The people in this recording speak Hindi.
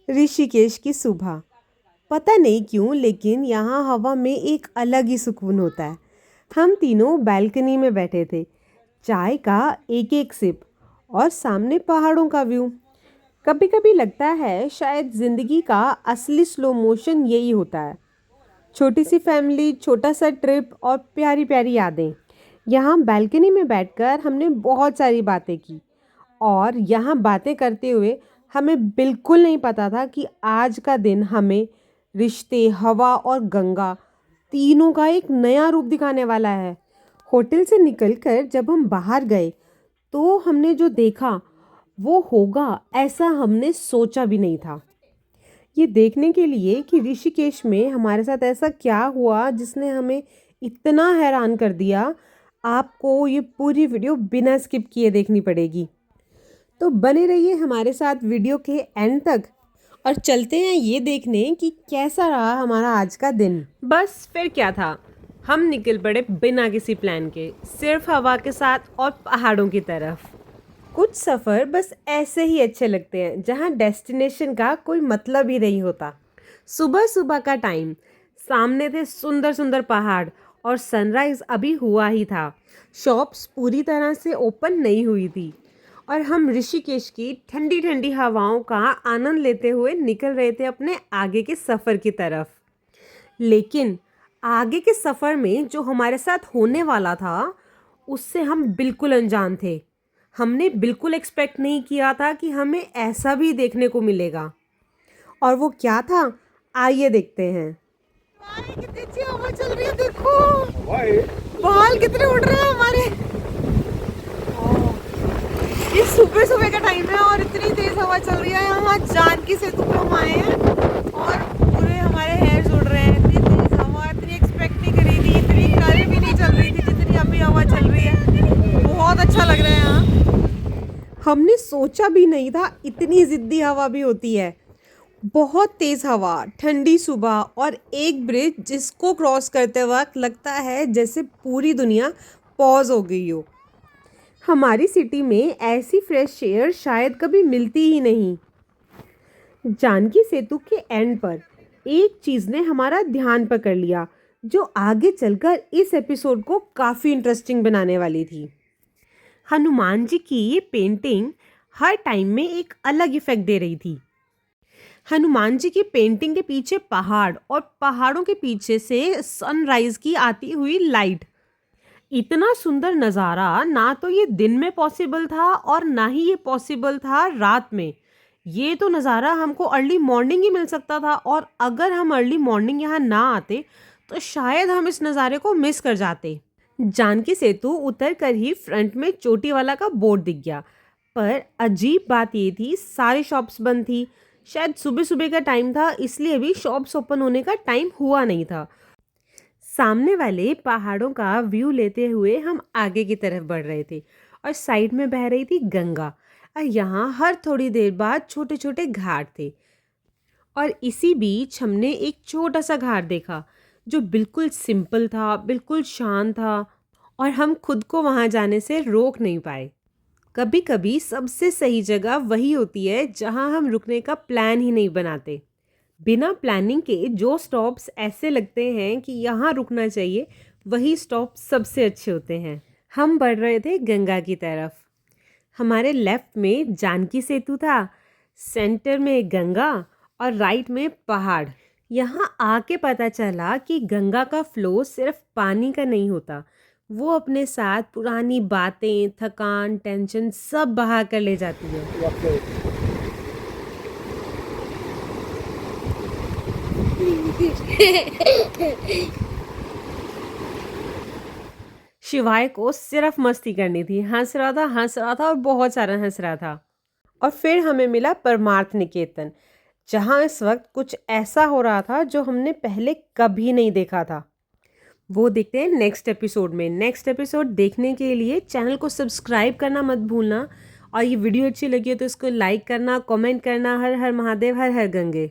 ऋषिकेश की सुबह। पता नहीं क्यों लेकिन यहाँ हवा में एक अलग ही सुकून होता है। हम तीनों बालकनी में बैठे थे, चाय का एक एक सिप और सामने पहाड़ों का व्यू। कभी कभी लगता है शायद ज़िंदगी का असली स्लो मोशन यही होता है। छोटी सी फैमिली, छोटा सा ट्रिप और प्यारी प्यारी यादें। यहाँ बालकनी में बैठकर हमने बहुत सारी बातें की और यहाँ बातें करते हुए हमें बिल्कुल नहीं पता था कि आज का दिन हमें रिश्ते, हवा और गंगा तीनों का एक नया रूप दिखाने वाला है। होटल से निकलकर जब हम बाहर गए तो हमने जो देखा वो होगा ऐसा हमने सोचा भी नहीं था। ये देखने के लिए कि ऋषिकेश में हमारे साथ ऐसा क्या हुआ जिसने हमें इतना हैरान कर दिया, आपको ये पूरी वीडियो बिना स्किप किए देखनी पड़ेगी। तो बने रहिए हमारे साथ वीडियो के एंड तक और चलते हैं ये देखने कि कैसा रहा हमारा आज का दिन। बस फिर क्या था, हम निकल पड़े बिना किसी प्लान के, सिर्फ हवा के साथ और पहाड़ों की तरफ। कुछ सफ़र बस ऐसे ही अच्छे लगते हैं जहाँ डेस्टिनेशन का कोई मतलब ही नहीं होता। सुबह सुबह का टाइम, सामने थे सुंदर सुंदर पहाड़ और सनराइज़ अभी हुआ ही था। शॉप्स पूरी तरह से ओपन नहीं हुई थी और हम ऋषिकेश की ठंडी ठंडी हवाओं का आनंद लेते हुए निकल रहे थे अपने आगे के सफ़र की तरफ। लेकिन आगे के सफ़र में जो हमारे साथ होने वाला था उससे हम बिल्कुल अनजान थे। हमने बिल्कुल एक्सपेक्ट नहीं किया था कि हमें ऐसा भी देखने को मिलेगा। और वो क्या था, आइए देखते हैं। कितनी अच्छी हवा चल रही है, देखो बाल कितने उड़ रहे हैं हमारे। ये सुबह सुबह का टाइम है और इतनी तेज हवा चल रही है। यहाँ जानकी सेतु पे हम आए हैं और पूरे हमारे हेयर्स उड़ रहे हैं। इतनी तेज हवा, इतनी एक्सपेक्ट नहीं करी थी, इतनी गाड़ी भी नहीं चल रही थी जितनी अभी हवा चल रही है। बहुत अच्छा लग रहा है यहाँ। हमने सोचा भी नहीं था इतनी ज़िद्दी हवा भी होती है। बहुत तेज़ हवा, ठंडी सुबह और एक ब्रिज जिसको क्रॉस करते वक्त लगता है जैसे पूरी दुनिया पॉज हो गई हो। हमारी सिटी में ऐसी फ्रेश एयर शायद कभी मिलती ही नहीं। जानकी सेतु के एंड पर एक चीज़ ने हमारा ध्यान पकड़ लिया जो आगे चलकर इस एपिसोड को काफ़ी इंटरेस्टिंग बनाने वाली थी। हनुमान जी की ये पेंटिंग हर टाइम में एक अलग इफेक्ट दे रही थी। हनुमान जी की पेंटिंग के पीछे पहाड़ और पहाड़ों के पीछे से सनराइज की आती हुई लाइट। इतना सुंदर नज़ारा ना तो ये दिन में पॉसिबल था और ना ही ये पॉसिबल था रात में। ये तो नज़ारा हमको अर्ली मॉर्निंग ही मिल सकता था और अगर हम अर्ली मॉर्निंग यहाँ ना आते तो शायद हम इस नज़ारे को मिस कर जाते। जानकी सेतु उतर कर ही फ्रंट में चोटी वाला का बोर्ड दिख गया, पर अजीब बात ये थी सारी शॉप्स बंद थी। शायद सुबह सुबह का टाइम था इसलिए भी शॉप्स ओपन होने का टाइम हुआ नहीं था। सामने वाले पहाड़ों का व्यू लेते हुए हम आगे की तरफ बढ़ रहे थे और साइड में बह रही थी गंगा और यहाँ हर थोड़ी देर बाद छोटे छोटे घाट थे। और इसी बीच हमने एक छोटा सा घाट देखा जो बिल्कुल सिंपल था, बिल्कुल शांत था और हम खुद को वहाँ जाने से रोक नहीं पाए। कभी कभी सबसे सही जगह वही होती है जहाँ हम रुकने का प्लान ही नहीं बनाते। बिना प्लानिंग के जो स्टॉप्स ऐसे लगते हैं कि यहाँ रुकना चाहिए, वही स्टॉप सबसे अच्छे होते हैं। हम बढ़ रहे थे गंगा की तरफ। हमारे लेफ्ट में जानकी सेतु था, सेंटर में गंगा और राइट में पहाड़। यहाँ आके पता चला कि गंगा का फ्लो सिर्फ पानी का नहीं होता, वो अपने साथ पुरानी बातें, थकान, टेंशन सब बहा कर ले जाती है। शिवाय को सिर्फ मस्ती करनी थी, हंस रहा था और बहुत सारा हंस रहा था। और फिर हमें मिला परमार्थ निकेतन, जहाँ इस वक्त कुछ ऐसा हो रहा था जो हमने पहले कभी नहीं देखा था। वो देखते हैं नेक्स्ट एपिसोड में। नेक्स्ट एपिसोड देखने के लिए चैनल को सब्सक्राइब करना मत भूलना और ये वीडियो अच्छी लगी है तो इसको लाइक करना, कमेंट करना। हर हर महादेव, हर हर गंगे।